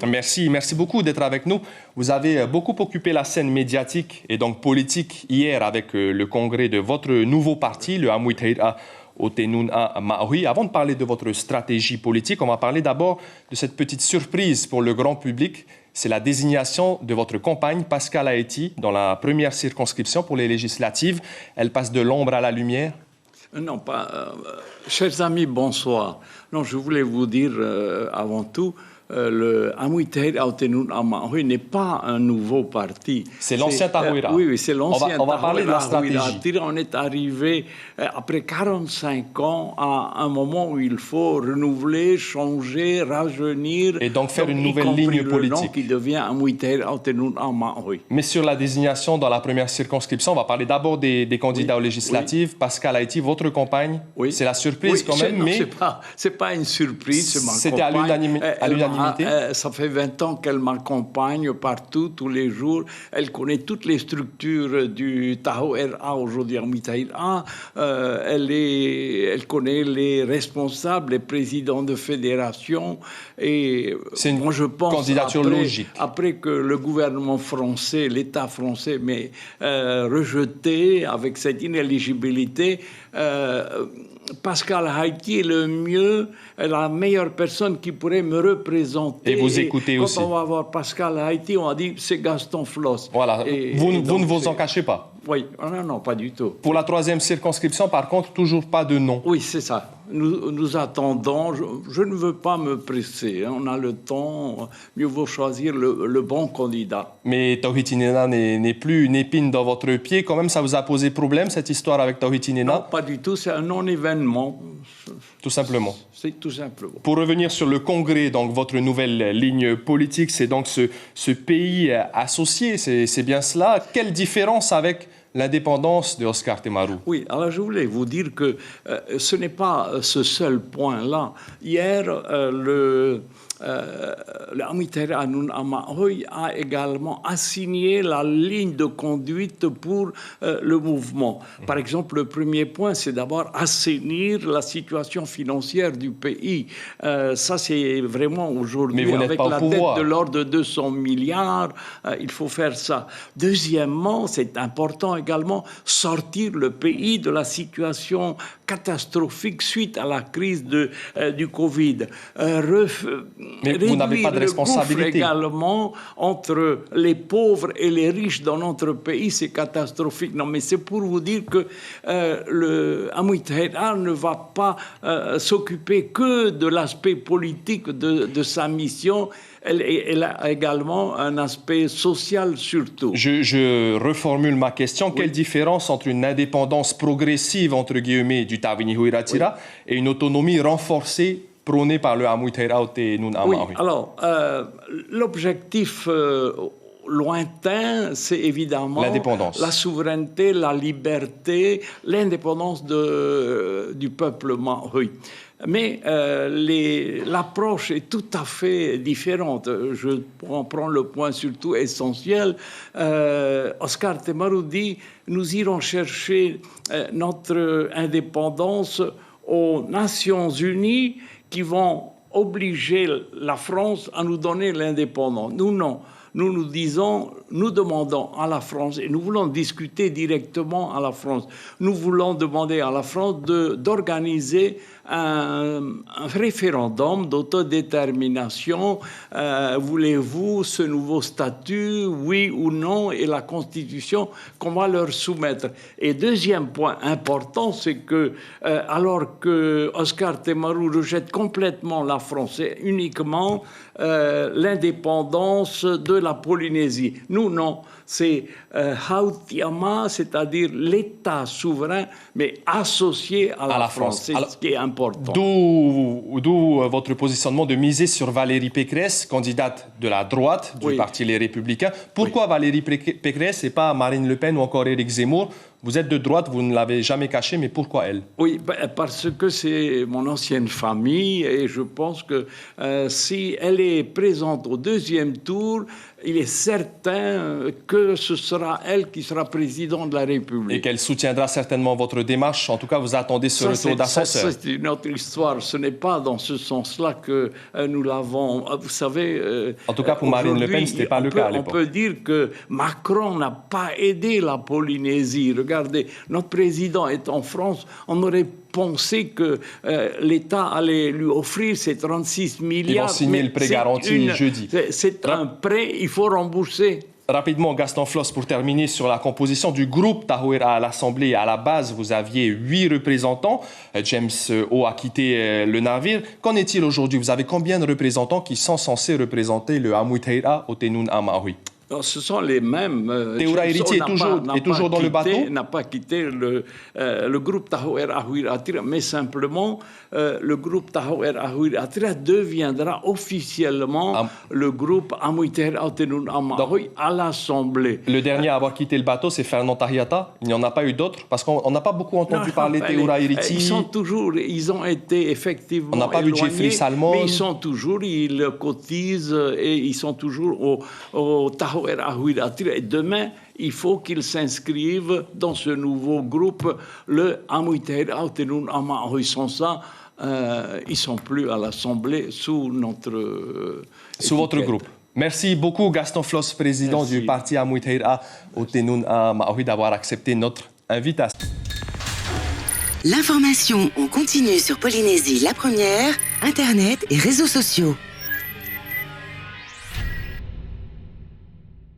Merci beaucoup d'être avec nous. Vous avez beaucoup occupé la scène médiatique et donc politique hier avec le congrès de votre nouveau parti, le Amui Tahir Otenuna Maohi. Avant de parler de votre stratégie politique, on va parler d'abord de cette petite surprise pour le grand public. C'est la désignation de votre compagne, Pascale Haïti, dans la première circonscription pour les législatives. Elle passe de l'ombre à la lumière. Non, pas. Chers amis, bonsoir. Non, je voulais vous dire avant tout, le Amui Tahir Otenuna Maohi n'est pas un nouveau parti. C'est l'ancien Tahoira. Oui, c'est l'ancien. On va parler de la stratégie. On est arrivé après 45 ans à un moment où il faut renouveler, changer, rajeunir. Et donc faire une nouvelle ligne politique. Nom qui devient Amui Tahir Otenuna Maohi. Mais sur la désignation dans la première circonscription, on va parler d'abord des candidats aux législatives. Pascale Haïti, votre compagne, c'est la surprise quand même. Mais c'est pas une surprise. C'était à l'unanimité. Ça fait 20 ans qu'elle m'accompagne partout, tous les jours. Elle connaît toutes les structures du Tahoira, aujourd'hui Amui Tahir. Elle connaît les responsables, les présidents de fédération. Et c'est moi, je pense, candidature logique. Après que le gouvernement français, l'État français m'ait rejeté avec cette inéligibilité, Pascale Haïti est la meilleure personne qui pourrait me représenter. Et vous écoutez aussi. Quand on va voir Pascale Haïti, on a dit c'est Gaston Floss. Voilà. Vous ne vous en cachez pas. Oui, non, pas du tout. Pour la troisième circonscription, par contre, toujours pas de nom. Oui, c'est ça. Nous attendons. Je ne veux pas me presser. On a le temps. Mieux vaut choisir le bon candidat. Mais Tawhiti Nena n'est plus une épine dans votre pied. Quand même, ça vous a posé problème, cette histoire avec Tawhiti Nena? Non, pas du tout. C'est un non-événement. Tout simplement. C'est tout simplement. Pour revenir sur le congrès, donc votre nouvelle ligne politique, c'est donc ce pays associé, c'est bien cela. Quelle différence avec l'indépendance de Oscar Temaru? Oui, alors je voulais vous dire que ce n'est pas ce seul point-là. Hier, le Amui Tahir Otenuna Maohi a également assigné la ligne de conduite pour le mouvement. Par exemple, le premier point, c'est d'abord assainir la situation financière du pays. Ça, c'est vraiment aujourd'hui, avec la dette de l'ordre de 200 milliards, il faut faire ça. Deuxièmement, c'est important également, sortir le pays de la situation catastrophique suite à la crise du Covid. Mais vous n'avez pas de responsabilité. Également entre les pauvres et les riches dans notre pays, c'est catastrophique. Non, mais c'est pour vous dire que le Amui Tahir ne va pas s'occuper que de l'aspect politique de sa mission. Elle a également un aspect social surtout. Je reformule ma question. Oui. Quelle différence entre une indépendance progressive, entre guillemets, du Tawini Huiratira et une autonomie renforcée prônée par le Amui Tahir Otenuna Maohi? Oui, alors, l'objectif lointain, c'est évidemment la souveraineté, la liberté, l'indépendance du peuple maohi. Mais l'approche est tout à fait différente. Je prends le point surtout essentiel. Oscar Temaru dit « Nous irons chercher notre indépendance aux Nations Unies qui vont obliger la France à nous donner l'indépendance. » Nous, non. Nous demandons à la France, et nous voulons discuter directement à la France, nous voulons demander à la France d'organiser un référendum d'autodétermination. Voulez-vous ce nouveau statut, oui ou non, et la Constitution qu'on va leur soumettre. Et deuxième point important, c'est que alors que Oscar Temaru rejette complètement la France, c'est uniquement l'indépendance de la Polynésie. Nous, non. C'est Hautiama, c'est-à-dire l'État souverain, mais associé à la France. C'est ce qui est important. D'où votre positionnement de miser sur Valérie Pécresse, candidate de la droite du Parti Les Républicains. Pourquoi Valérie Pécresse et pas Marine Le Pen ou encore Éric Zemmour? Vous êtes de droite, vous ne l'avez jamais caché, mais pourquoi elle? Oui, parce que c'est mon ancienne famille et je pense que si elle est présente au deuxième tour, il est certain que ce sera elle qui sera présidente de la République. Et qu'elle soutiendra certainement votre démarche. En tout cas, vous attendez ce retour d'ascenseur. C'est une autre histoire. Ce n'est pas dans ce sens-là que nous l'avons... Vous savez... En tout cas, pour Marine Le Pen, ce n'était pas le cas à l'époque. On peut dire que Macron n'a pas aidé la Polynésie. Regardez, notre président est en France. On aurait pensé que l'État allait lui offrir ces 36 milliards. Ils vont signer le prêt garanti jeudi. C'est un prêt, il faut rembourser. Rapidement, Gaston Floss, pour terminer sur la composition du groupe Tahoeraa à l'Assemblée. À la base, vous aviez 8 représentants. James O a quitté le navire. Qu'en est-il aujourd'hui? Vous avez combien de représentants qui sont censés représenter le Amuiteira au Tenun a Maui? Ce sont les mêmes. Teura Héritier est toujours dans le bateau? N'a pas quitté le groupe Tahoeraa Huiraatira, mais simplement le groupe Tahoeraa Huiraatira deviendra officiellement le groupe Amuiteira Tenun a Maui à l'Assemblée. Le dernier à avoir quitté le bateau, c'est Fernand Tahiata. Il n'y en a pas eu d'autres? Parce qu'on n'a pas beaucoup entendu parler de Teura Héritier. Ils ont été effectivement on n'a pas vu Jeffrey Salmon. Mais ils cotisent et ils sont toujours au Tahoeraa Huiraatira. Et demain, il faut qu'ils s'inscrivent dans ce nouveau groupe, le Amuiteira Tenun a Maui. Sans ça, ils ne sont plus à l'Assemblée sous votre groupe. Merci beaucoup, Gaston Floss, président du parti Amuiteira au Tenun a Maui, d'avoir accepté notre invitation. L'information en continu sur Polynésie la première, Internet et réseaux sociaux.